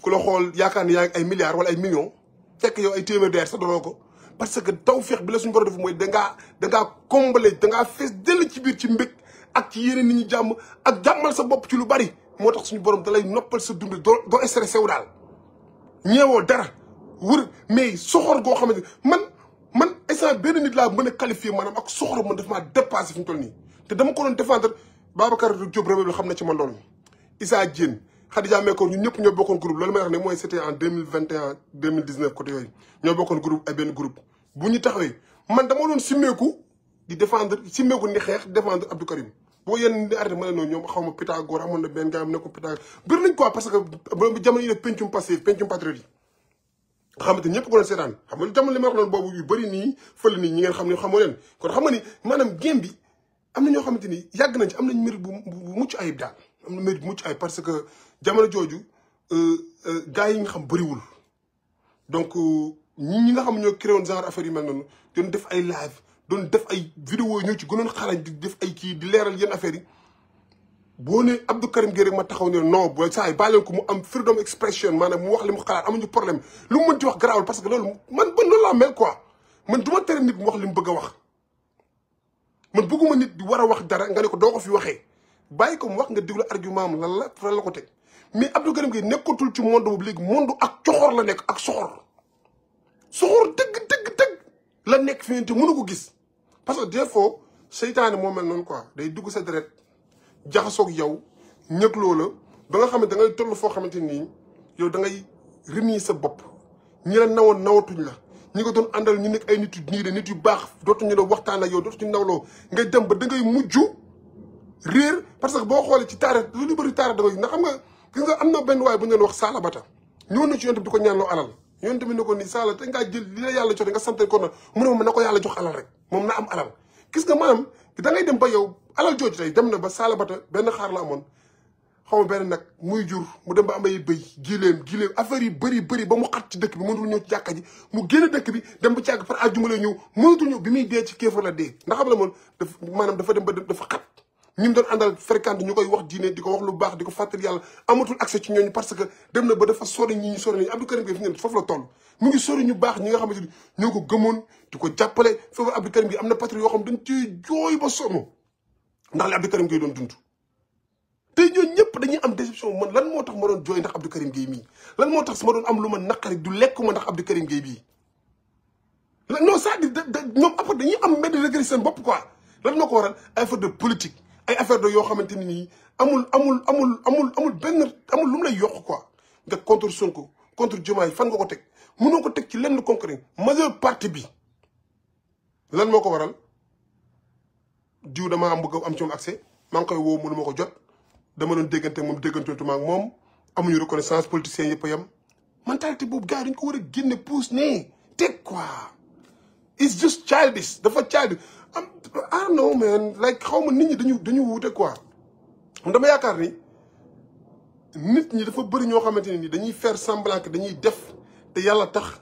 ku la xool yaakaar ni yaa ngi ay milliards wala ay millions fekk yow ay téeméer deer sax doonoo ko parce que tawfeex bi la suñu borom def mooy dangaa combler dangaa fees dell ci biir ci mbég ak ci yéene nit ñi jàmm ak jàmmal sa bopp ci lu bari moo tax suñu borom da lay noppal sa dund doo stressé wu daal ñeewoo dara wër mais soxor goo xamante man instant benn nit laa mën a qualifier maanaam ak soxor man daf maa dépassé fi mu toll nii te dama ko doon défendre Babacar Diop Rebeuss xam na ci man loolu Issa Diène Khadija Mekor ñun ñëpp ñoo bokkoon groupe loolu may wax ne mooy c'était en 2021 2019 côté yooyu ñoo bokkoon groupe ay benn groupe bu ñu taxawee man dama doon simmeeku di défendre simmeeku ni xeex défendre Abdou Karim boo yenn di arrêté ma ne noonu ñoom xaw ma Pythagore amoon na benn gars am ne ko Pythagore bëri nañ quoi parce que jamono yi def pencum passif pencum patriote yi nga xamante ni ñëpp ko doon seetaan xam nga jamono li ma wax noonu boobu yu bëri nii fële nii ñi ngeen xam ne xamoo leen kon xam nga ni maanaam game bi am na ñoo xamante ni yàgg nañ ci am nañ mérite bu mucc ayib daal am na mérite bu mucc ayib parce que jamono jooju gars yi nga xam bëriwul donc ñi nga xam ñoo créé woon genre affaire yu mel noonu doon def ay live doon def ay vidéo ñoo ci gënoon xarañ di def ay kii di leeral yenn affaire yi boo ne Abdou Karim Gueye rek ma taxaw ne non booy saa yi bàyyi leen ko mu am freedom expression maanaam mu wax li mu xalaat amuñu problème lu mu mën ci wax garaawul parce que loolu man loolu laa mel quoi man du ma tere nit mu wax li mu bëgg a wax man bëgguma nit di war a wax dara nga ne ko doo ko fi waxee bàyyi ko mu wax nga déglu argument am lan la ko teg mais Abdou Karim Gueye nekkatul ci monde boobu léegi monde ak coxor la nekk ak soxor dëgg la nekk fi te mënu ko gis parce que des fois seytaane moo mel noonu quoi day dugg sa deret jaxasoog yow ñëgloo la ba nga xam ne da ngay toll foo xamante nii yow da ngay renier sa bopp ñi la nawoon nawatuñ la ñi nga doon àndal ñu nekk ay nit yu nii de nit yu baax dootuñu la waxtaan ak yow dootuñu nawloo ngay dem ba da ngay mujj réer parce que boo xoolee ci taarix lu bëri taarix da koy ndax xam nga gis nga am na benn waay bu ñu doon wax Salabata ñëw na ci yonent bi di ko ñaanloo alal yonent bi ne ko ni Sala te ngaa jël li la yàlla jox nga sante ko na mu ne moom na ko yàlla jox alal rek moom na am alal gis nga maanaam da ngay dem ba yow alal jooju tey dem na ba Salabata benn xaar la amoon xaw ma benn nag muy jur mu dem ba am ay bëy gileem affaire yi bëri ba mu xat ci dëkk bi mënatul ñëw ci jàkka ji mu génn dëkk bi dem ba càgg par àjjuma lay ñëw mënatul ñëw bi muy dee ci kéefar la dee ndax xam la moom dafa dem ba dafa xat ñi mu doon àndal fréquente ñu koy wax diine di ko wax lu baax di ko fàttali yàlla amatul accès ci ñooñu parce que dem na ba dafa sori ñi ñu sori ñi Abdou Karim Gueye fi ngeen foofu la toll mu ngi sori ñu baax ñi nga xamante ni ñoo ko gëmoon di ko jàppale foofu Abdou Karim Gueye am na patrie yoo xam dañ ci jooy ba sonn ndax li Abdou Karim Gueye doon dund tey ñooñu ñëpp dañuy am déception man lan moo tax ma doon jooy ndax Abdou Karim Gueye mii lan moo tax ma doon am lu ma naqari du lekk ma ndax Abdou Karim Gueye bii non c'est-à-dire ñoom après dañuy am mbedd regret seen bopp quoi lan moo ko waral ay affaire de politique ay affaire de yoo xamante ni nii amul benn amul lu mu lay yokk quoi nga contre Sonko contre Diomaye fan nga ko teg mënoo ko teg ci lenn concret majeure partie bi lan moo ko waral diw damaa bëgg am ci moom accès maa ngi koy woo mënu ma ko jot dama doon déggante moom déggantuma ak moom amuñu reconnaissance politiciens yëpp a yem mentalité boobu gars yi dañ ko war a génne pousse ne teg quoi it's just childish dafa childish I don't know man like xaw ma nit ñi dañu wuute quoi dama yaakaar ni nit ñi dafa bëri ñoo xamante ne ni dañuy faire semblant que dañuy def te yàlla tax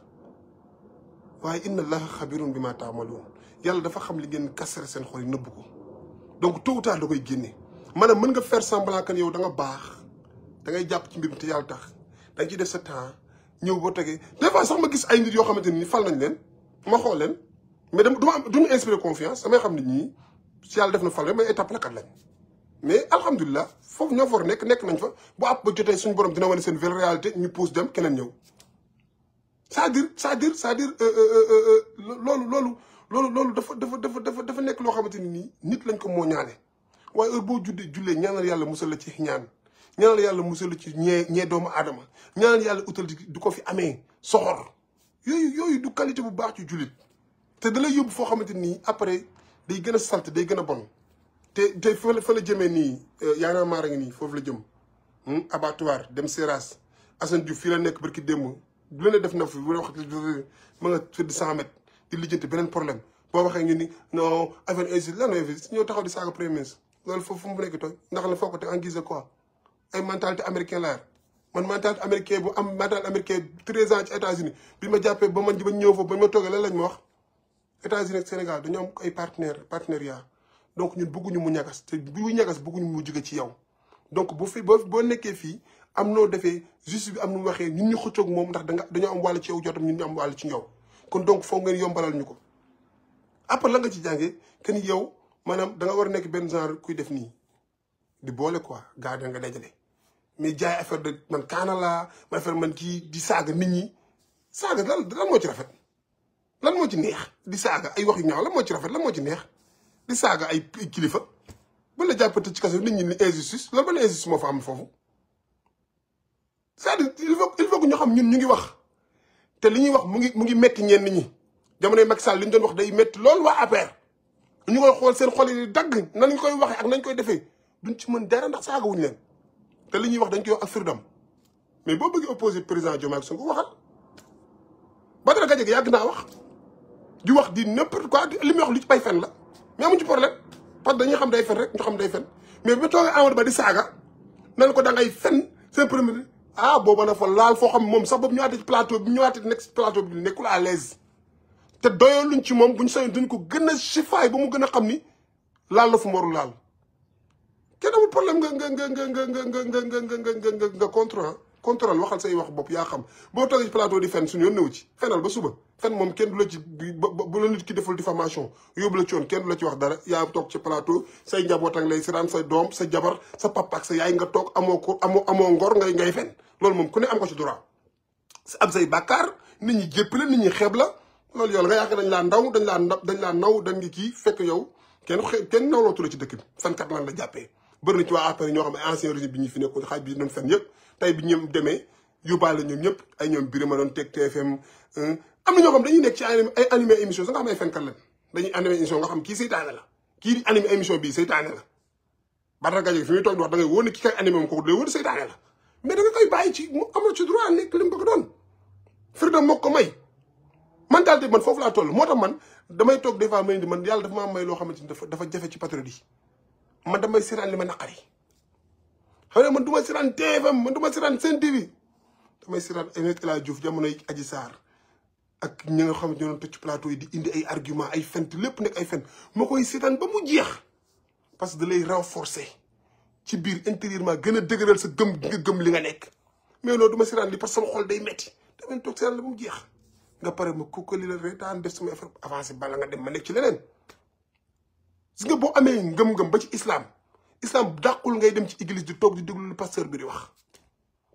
waaye inna allaha xabirun bi ma taamaluun yàlla dafa xam li ngeen kasare seen xol yi nëbb ko donc tôt ou tard da koy génne maanaam mën nga faire semblant que yow da nga baax da ngay jàpp ci mbir mi te yàlla tax da nga ciy def sa temps ñëw boo tegee des fois sax ma gis ay nit yoo xamante ni fal nañ leen ma xool leen mais du ñu inspiré confiance damay xam ne ñii si yàlla def na fal rek mais étape lakat lañ mais alhamdulilah foofu ñoo for nekk nañ fa bu àpp ba jotee suñu borom dina wane seen vraie réalité ñu pousse dem keneen ñëw c'est-à-dire loolu dafa nekk loo xamante ni nii nit lañ ko moo ñaale waaye heure boo jullee ñaanal yàlla musal la ci ñaan ñaanal yàlla musal la ci ñee doomu aadama ñaanal yàlla utal du ko fi amee soxor yooyu du qualité bu baax ci jullit te da lay yóbbu foo xamante nii après day gën a salte day gën a bon te fa la jëmee nii yaanaa maara ngi nii foofu la jëm abattoir dem Seras Assane Diouf fii la nekk barki démb bu leen def na fi bu wax ma nga tëdd 100 mètres di lijjanti beneen problème boo waxee ñu ni non affaire injustice lan injustice ñëw taxaw di saaga premier ministre loolu foofu mu nekk tooy ndax la foo ko te en guise de quoi ay mentalité américain laa man mentalité américain bu am mentalité américain 13 ans ci États-Unis bi ma jàppee ba man ba ñëw foofu ba ma toogee lan lañ ma wax États-Unis ak Sénégal dañoo am ay partenariat donc ñun bëgguñu mu ñagas te bu ñagas bëgguñu mu jóge ci yow donc boo nekkee fii am noo defee justice bi am nu mu waxee ñun ñu xëccoog moom ndax dañoo am wàll ci yow jotam ñun ñu am wàll ci yow kon donc foog ngeen yombalal ñu ko après la nga ci jàngee que ni yow maanaam da nga war a nekk benn genre kuy def nii di boole quoi gars da nga dajale mais jaay affaire de man kaana laa ma affaire man kii di saaga nit ñi saaga lan moo ci rafet lan moo ci neex di saaga ay wax yu ñaaw lan moo ci rafet lan moo ci neex di saaga ay kilifa ba la jàppate ci kaso nit ñi ni injustice loolu ban injustice moo fa am foofu c'est-à-dire il faut que ñu xam ñun ñu ngi wax te li ñuy wax mu ngi metti ñenn ñi jamonoy Macky Sall li ñu doon wax day metti loolu waa APR ñu koy xool seen xol yi dagg nan ñu koy waxee ak nañ koy defee duñ ci mën dara ndax saaga wuñu leen te li ñuy wax dañ koy wax ak freedom mais boo bëggee opposé président Diomaye Sonko waxal Badara Gadiaga yàgg naa wax di wax di n'importe quoi li muy wax lu ci bay fen la mais amuñ ci problème parce que dañuy xam day fen rek ñu xam day fen mais ba toogee Amadou Ba di saaga nan ko da ngay fen seen premier booba na fa laal foo xam moom sax boobu ñëwaatee ci plateau bi ñëwaatee nekk ci plateau bi nekkul à l'aise te doyoo luñ ci moom buñ sañoon dañ ko gën a chifaay ba mu gën a xam ni laal la fu mu warul laal kenn amul problème nga contrôle waxal say wax bopp yaa xam boo toogee ci plateau di fen suñu yoon newu ci fenal ba suba fen moom kenn du la ci bu la nit ki deful diffamation yóbbu la ci yoon kenn du la ci wax dara yaa toog ci plateau say njaboot ak lay siraan say doom sa jabar sa papa ak sa yaay nga toog amoo ngor ngay fen loolu moom ku ne am ko ci droit am say bàkkaar nit ñi jéppale nit ñi xeeb la loolu yow la nga yaakaar dañ laa naw dañ ngi kii fekk yow kenn nawlootu la ci dëkk bi fenkat lan la jàppee bëri na ci waa APR ñoo xam ne ancien régime bi ñu fi nekkoon xaaj bi doon fen yëpp tey bi ñoom demee yóbbaale ñoom ñëpp ay ñoom Birima doon teg TFM am na ñoo xam dañuy nekk ci ay animé émission sa nga xam ay fenkat lañ dañuy animé émission nga xam kii seytaane la kii di animé émission bii seytaane la Badara Gadiaga fi muy toog di wax da ngay wóor ne ki kay animé moom kooku day wóor seytaane la mais da nga koy bàyyi ci mu am na ci droit nekk li mu bëgg doon freedom moo ko may mentalité man foofu laa toll moo tax man damay toog des fois may di man yàlla dafa maa may loo xamante ni dafa jafe ci patriote yi man damay siraan li ma naqari xam ne man du ma siraan TFM man du ma siraan Sen TV damay siraan Maître El Hadji Diouf jamonoy Adji Sarr ak ñi nga xam ne ñoo doon tëj ci plateau yi di indi ay argument ay fent lépp nekk ay fen ma koy siraan ba mu jeex parce que da lay renforcer ci biir intérieurement gën a dëgëral sa gëm nga gëm li nga nekk mais loolu du ma siraan li parce que sama xol day metti damay toog siraan la ba mu jeex nga pare ma kukkali la reetaan def sama effort avancé bala nga dem ma nekk ci leneen gis nga boo amee ngëm-ngëm ba ci islam dàqul ngay dem ci église di toog di déglu lu pasteur bi di wax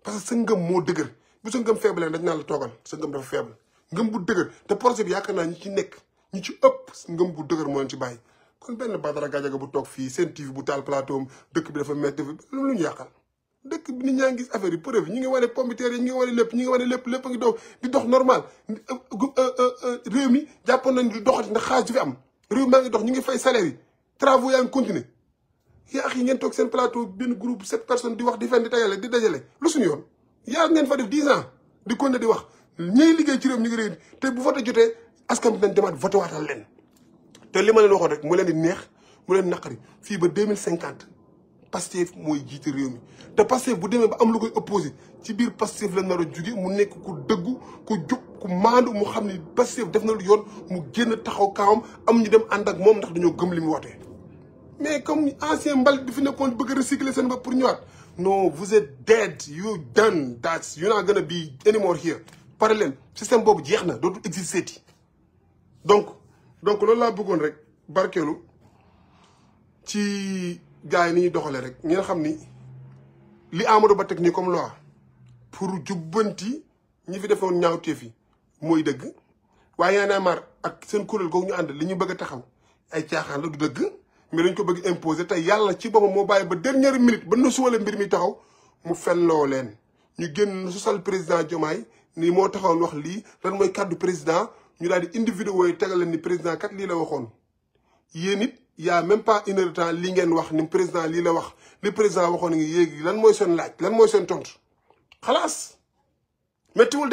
parce que sa ngëm moo dëgër bu sa ngëm faible dañ naan la toogal sa ngëm dafa faible ngëm bu dëgër te projet bi yaakaar naa ñi ci nekk ñi ci ëpp ngëm bu dëgër moo leen ci bàyyi kon benn Badara Gadiaga bu toog fii Sen TV bu taal plateau dëkk bi dafa métti lu ñu yàqal dëkk bi nit ñaa ngi gis affaire yi preuve ñi ngi wane pompiteer yi ñi ngi wane lépp lépp a ngi dox di dox normal réew mi jàppoon nañ di doxati ndax xaalis du fi am réew maa ngi dox ñu ngi fay salaire yi travaux yaa ngi continuer yaa yi ngeen toog seen plateau benn groupe 7 personnes di wax di fen di tagale di dajale lu suñu yoon yaa ngeen fa def 10 ans di continuer di wax ñiy liggéey ci réew mi ñu ngi réew te bu voté jotee askan bi nañ demaat voté waatal leen te li ma leen waxoon rek mu leen di neex mu leen naqari fii ba 2050 Pastef mooy jiite réew mi te Pastef bu demee ba am lu koy opposé ci biir Pastef la nar a jóge mu nekk ku dëggu ku jub ku maandu mu xam ni Pastef def na lu yoon mu génn taxaw kawam am ñu dem ànd ak moom ndax dañoo gëm li mu wootee mais comme ancien mbalit bi fi nekkoon bëgg a recycler seen bopp pour ñëwaat non vous êtes dead you done that's you're not gonna be anymore here pare leen système boobu jeex na dootul exister ti donc loolu laa bëggoon rek barkeelu ci gars yi ni ñuy doxalee rek ngeen xam ni li Amadou Ba teg nii comme loi pour jubbanti ñi fi defoon ñaawteef yi mooy dëgg waaye Y'en a marre ak seen kuréel googu ñu ànd li ñu bëgg a taxaw ay caaxaan la du dëgg mais dañ ko bëgg imposer te yàlla ci boppam moo bàyyi ba dernière minute ba na suwale mbir mi taxaw mu fenloo leen ñu génn sosal président Diomaye ni moo taxawoon wax lii lan mooy kàddu président ñu daal di indi vidéo yi tegal leen ni président kat lii la waxoon yéen it y a même pas une heure de temps li ngeen wax ni président lii la wax li président waxoon ngi yéegi lan mooy seen laaj lan mooy seen tontu xalaas méttiwul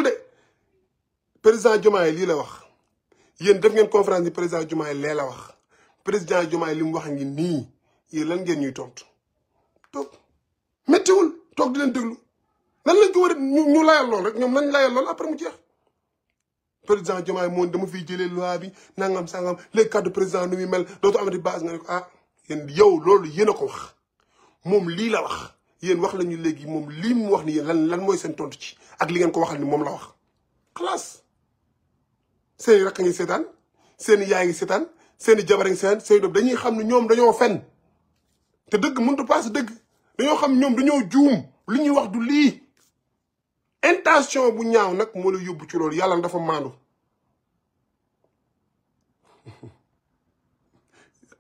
de président Diomaye lii la wax yéen def ngeen conférence ni président Diomaye lee la wax président Diomaye li mu wax ngi nii yéen lan ngeen ñuy tontu toog méttiwul toog di leen déglu lan lañ ko war a ñu layal lool rek ñoom nañ layal lool après mu jeex président Diomaye moom dama fiy jëlee loi bi nangam sangam les cadres président nu muy mel dootu amati base nga ne ko yéen yow loolu yéen a ko wax moom lii la wax yéen wax lañu léegi moom lii mu wax ni yéen lan mooy seen tontu ci ak li ngeen ko waxal ni moom la wax xalaas seeni rakk ngi seetaan seeni yaay ngi seetaan seeni jabar ngi seetaan seeni doom dañuy xam ne ñoom dañoo fen te dëgg mënut a paase dëgg dañoo xam ñoom dañoo juum li ñuy wax du lii intention bu ñaaw nag moo la yóbbu ci loolu yàlla dafa maandu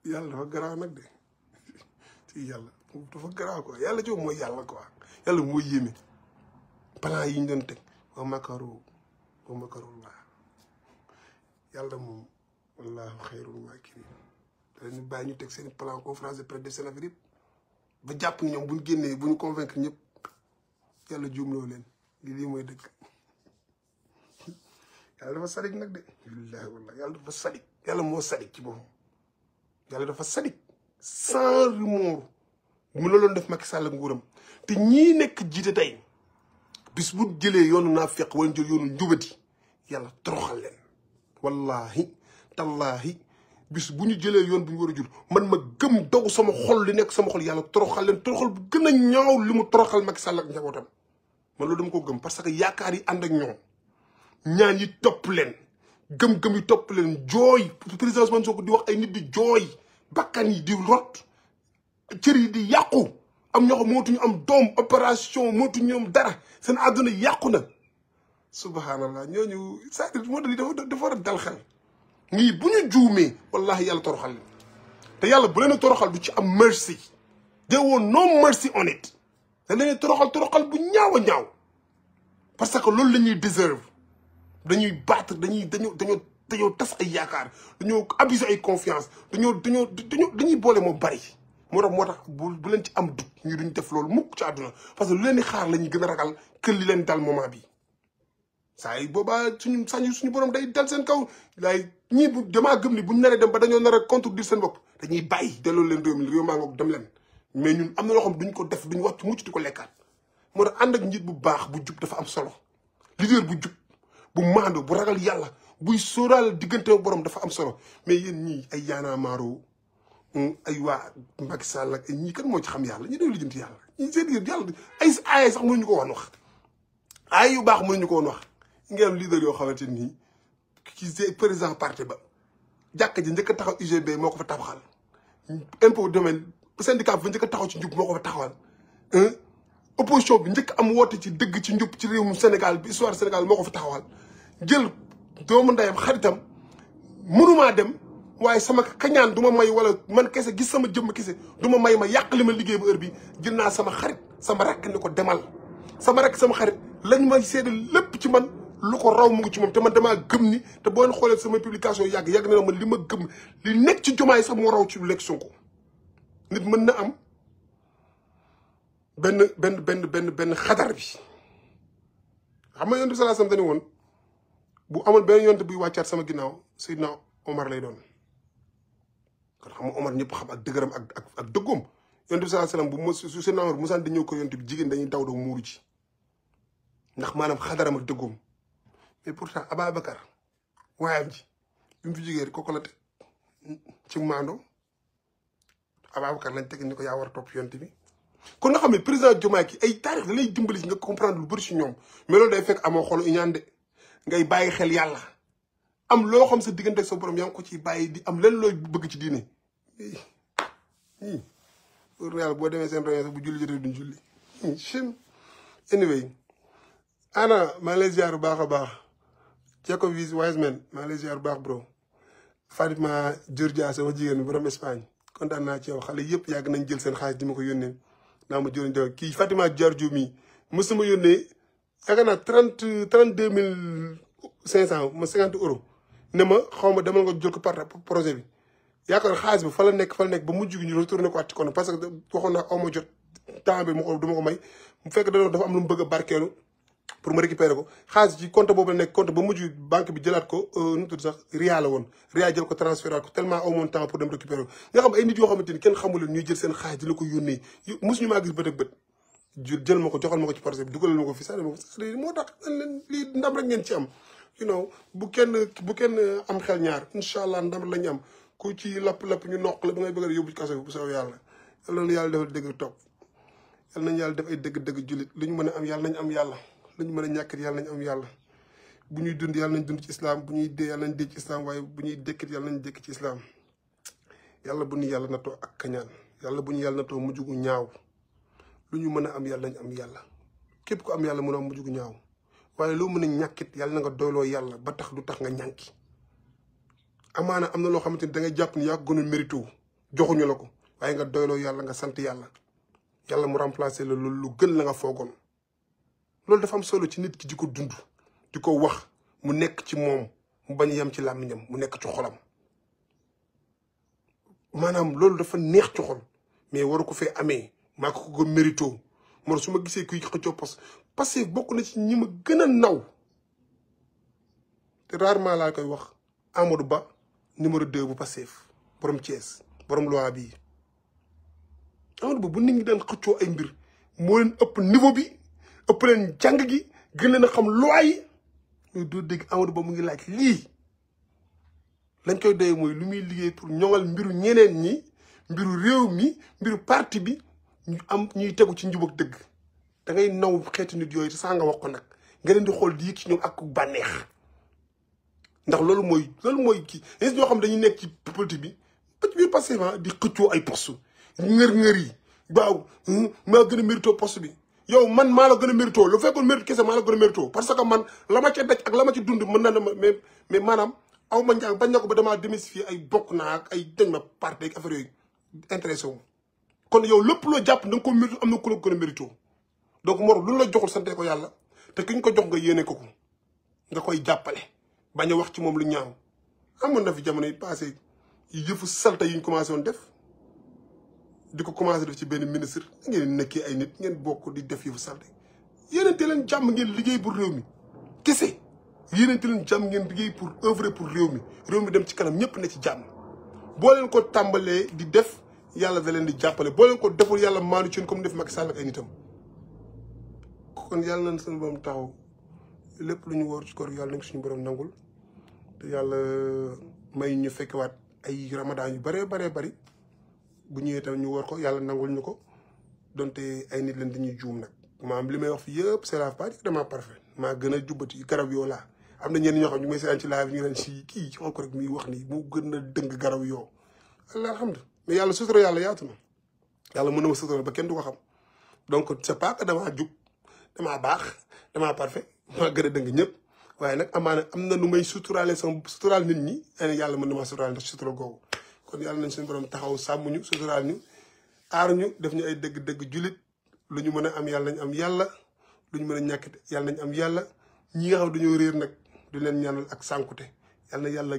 yàlla dafa garaaw nag de ci yàlla dafa garaaw quoi yàlla ci mooy yàlla quoi yàlla mooy yéeme plan yi ñu doon teg wa makaru la yàlla moom wallahu xayrul maakirin dañu bàyyi ñu teg seen plan conférence de presse de seen affaire yëpp ba jàpp ñoom bu ñu génnee bu ñu convaincre ñëpp yàlla juumloo leen lii mooy dëgg yàlla dafa sadik nag de billahi wallahi yàlla dafa sadik yàlla moo sadik ci boppam yàlla dafa sadik sans remords mu la doon def Macky Sall ak nguuram te ñii nekk jiite tey bis bu jëlee yoonu naafeq wala jël yoonu njubati yàlla toroxal leen wallahi tallahi bis bu ñu jëlee yoon bu ñu war a jul man ma gëm dogu sama xol li nekk sama xol yàlla toroxal leen toroxal bu gën a ñaaw li mu toroxal Macky Sall ak njabootam man loolu dama ko gëm parce que yaakaar yi ànd ak ñoom ñaan yi topp leen gëm-gëm yi topp leen jooy président Ousmane Sonko di wax ay nit di jooy bakkan yi di rot cër yi di yàqu am ñoo xam mootuñu am doom opération mootuñu am dara seen àdduna yàqu na subhanallah ñooñu c'est-à-dire moo tax dafa war a dal xel ñii bu ñu juumee wallahi yàlla toroxal leen te yàlla bu leen a toroxal du ci am merci there was no mercy on it da leen toroxal bu ñaaw a ñaaw parce que loolu la ñuy deserve dañuy battre dañoo tas ay yaakaar dañoo abuser ay confiance dañuy boole moo bari moo tax bu leen ci am dut ñu duñ def loolu mukk ci àdduna parce que lu leen di xaar la ñuy gën a ragal que li leen dal moment bi saa yi boobaa suñu borom day dal seen kaw laay ñii bu damaa gëm ni buñ naree dem ba dañoo nar a contredire seen bopp dañuy bàyyi delloo leen réew maa ngoog dem leen mais ñun am na loo xam duñ ko def duñ wàcc mucc di ko lekkaat moo tax ànd ak njiit bu baax bu jub dafa am solo leader bu jub bu maando bu ragal yàlla buy sóoraal diggante borom dafa am solo mais yéen ñii ay Y'en a marre ay waa Macky Sall ak ñii kan moo ci xam yàlla ñu dee lijjanti yàlla ñi seen yàlla ay aaya sax mënuñu ko woon wax aaya yu baax mënuñu ko woon wax ngeen am leader yoo xamante nii ki président parti ba jàkka ji njëkk a taxaw UGB moo ko fa tabaxal impôt domaine syndicat bi fa njëkk a taxaw ci njub moo ko fa taxawal opposition bi njëkk am woote ci dëgg ci njub ci réewum Sénégal bi histoire Sénégal moo ko fa taxawal jël doomu ndeyam xaritam mënumaa dem waaye sama kañaan du ma may wala man kese gis sama jëmm kese du ma may ma yàq li ma liggéey ba heure bi jël naa sama xarit sama rakk ni ko demal sama rakk sama xarit lañ may seede lépp ci man lu ko raw mu ngi ci moom te man damaa gëm ni te boo xoolee sama publication yàgg na man li ma gëm li nekk ci Diomaye sax moo raw ci lu nekk Sonko nit mën na am benn xadar bi xam nga yonent bi sallallahu alayhi wasallam dañu woon bu amoon benn yonent buy wàccaat sama ginnaaw Seydina Omar lay doon kon xam nga Omar ñëpp xam ak dëgëram ak dëggoom yonent bi sallallahu alayhi wasallam bu su Seydina Omar bu musaan di ñëw ko yonent bi jigéen dañuy daw muuru ci ndax maanaam xadaram ak dëggoom mais pourtant Ababacar waayam ji bi mu fi jógee kooku la teg ci maando Ababacar lañ teg ni ko yaa war a topp yonent bi kon nga xam ne président Diomaye ki ay taarix da lay dimbali nga comprendre lu bëri si ñoom mais loolu day fekk amoo xolu iñaan de ngay bàyyi xel yàlla am loo xam sa diggante ak sa borom yaa ngi ko ciy bàyyi di am leen looy bëgg ci diine pour yàlla boo demee seen réunion sax bu julli jotee duñ julli chem anyway ana maa ngi lay ziar bu baax a baax Jacob Wiseman maa ngi lay ziar bu baax bro Fatima Georgia sama jigéen borom Espagne kontaan naa ci yow xale yëpp yàgg nañ jël seen xaalis di ma ko yónnee naa ma jëriñ def kii Fatima Diardiou mi mos ma yónnee yaakaar naa 32,500 ma 50 euros ne ma xaw ma demal nga jël ko par projet bi yaakaar xaalis bi fa la nekk ba mujj gi ñu retourné ko at ci kon parce que waxoon naa aw ma jot temps bi duma ko may mu fekk dafa am lu mu bëgg a barkeelu pour ma récupérer ko xaalis ci compte boobu la nekk compte ba mujj banque bi jëlaat ko nu mu tudd sax Ria la woon Ria jël ko transféraat ko tellement aw moon temps pour dem récupérer ko nga xam ay nit yoo xamante ni kenn xamul leen ñuy jël seen xaalis di la ko yónnee mosuñu maa gis bët ak bët jël ma ko joxal ma ko ci projet bi dugalal ma ko fi sax ma ko moo tax leen lii ndam rek ngeen ci am you know bu kenn am xel ñaar incha allah ndam lañu am ku ci lapp-lapp ñu noq la ba ngay bëgg a yóbbu ci kaso bi bu saw yàlla yàlla na yàlla defal dëgg topp yàlla nañu yàlla def ay dëgg jullit lu ñu mën a am yàlla nañu am yàlla lu ñu mën a ñàkkit yàlla nañu am yàlla bu ñuy dund yàlla nañ dund ci islam bu ñuy dee yàlla nañ dee ci islam waaye bu ñuy dékkit yàlla nañ dékk ci islam yàlla bu ñu yàlla natoo ak kañaan yàlla bu ñu yàlla natoo mujj gu ñaaw lu ñu mën a am yàlla nañ am yàlla képp ku am yàlla mën a am mujj gu ñaaw waaye loo mën a ñàkkit yàlla na nga doyloo yàlla ba tax du tax nga ñànki amaana am na loo xamante ni da ngay jàpp ni yaa ko gënoon mérito joxuñu la ko waaye nga doyloo yàlla nga sant yàlla yàlla mu remplacer la loolu lu gën la nga foogoon loolu dafa am solo ci nit ki di ko dund di ko wax mu nekk ci moom mu bañ yem ci làmmiñam mu nekk ci xolam maanaam loolu dafa neex ci xol mais waru ko fee amee maa ko mérito moo su ma gisee kuy xëccoo poste Pastef bokk na ci ñi ma gën a naw te rarement laa koy wax Amadou Ba numéro 2 bu Pastef borom Thiès borom loi bii Amadou Ba bu nit ñi daan xëccoo ay mbir moo leen ëpp niveau bi ëpp leen jàng gi gën leen a xam loi yi ñu doo dégg Amadou Ba mu ngi laaj lii lañ koy doyee mooy lu muy liggéey pour ñoŋal mbiru ñeneen ñi mbiru réew mi mbiru parti bi ñu am ñuy tegu ci njub ak dëgg da ngay naw xeeti nit yooyu te saa nga wax ko nag nga leen di xool di yëg ci ñoom ak bànneex ndax loolu mooy kii nit ñoo xam dañuy nekk ci politique bi ba ci biir Pastef di xëccoo ay poste ngër yi waaw maa gën a mérito poste bi yow man maa la gën a mérito lu fekkoon mérite kese maa la gën a mérito parce que man la ma ca daj ak la ma ci dund mën na mais maanaam aw ma njàng bañ na ko ba damaa démystifier ay bokk naa ak ay dañ ma parti ak affaire yooyu intéressé wu kon yow lépp loo jàpp da nga ko mérito am na ku la gën a mérito donc moro lu la joxul sante ko yàlla te ki ñu ko jox nga yéene ko nga koy jàppale bañ a wax ci moom lu ñaaw amoon na fi jamono yi passé yëfu salte yi ñu commencé woon def di ko commencé def ci benn ministre ngeen nekkee ay nit ngeen bokk di def yëfu salte yéenante leen jàmm ngeen liggéey pour réew mi kese yéenante leen jàmm ngeen liggéey pour œuvrer pour réew mi dem ci kanam ñëpp ne ci jàmm boo leen ko tàmbalee di def yàlla da leen di jàppale boo leen ko deful yàlla maanu ci comme def Macky Sall ak ay nitam kon yàlla nañ suñu borom taxaw lépp lu ñu wóor ci koor yàlla nañ suñu borom nangul te yàlla may ñu fekkewaat ay ramadan yu bëree bari bu ñëwee tam ñu wóor ko yàlla nangul ñu ko donte ay nit leen dañuy juum nag maam li may wax fi yëpp c'est la pas dama parfait maa gën a jubbati garab yoo laa am na ñenn ñoo xam ñu may seetaan ci live ñu leen si kii xool ko rek muy wax nii mu gën a dëng garab yoo allah alhamdulilah mais yàlla sutura yàlla yaatu na yàlla mën na ma sutura ba kenn du ko xam donc c'est pas que damaa jub damaa baax damaa parfait maa gën a dëng ñëpp waaye nag amaana am na nu may suturaale sama suturaal nit ñi ay yàlla mën na maa suturaal ndax sutura googu kon yàlla nañ suñu borom taxaw sàmm ñu suturaal ñu aar ñu def ñu ay dëgg-dëgg julit lu ñu mën a am yàlla nañ am yàlla lu ñu mën a ñàkk yàlla nañ am yàlla ñi nga xam dañoo réer nag du leen ñaanal ak sànkute yàlla na yàlla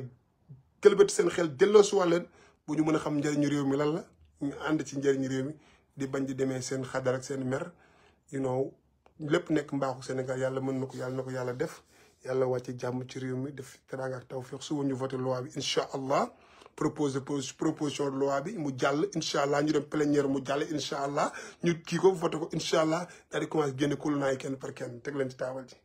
gëlbati seen xel delloo si leen bu ñu mën a xam njëriñu réew mi lan la ñu ànd ci njëriñu réew mi di bañ di demee seen xadar ak seen mer lépp nekk mbaaxu Sénégal yàlla mën na ko yàlla def yàlla wàcce jàmm ci réew mi def teraanga ak tawfiq suba ñu voté loi bi incha allah proposition de loi bi mu jàll incha allah ñu dem plénière mu jàll incha allah ñu kii ko voté ko incha allah daal di commencé génne kul naay kenn par kenn teg leen ci taabal ji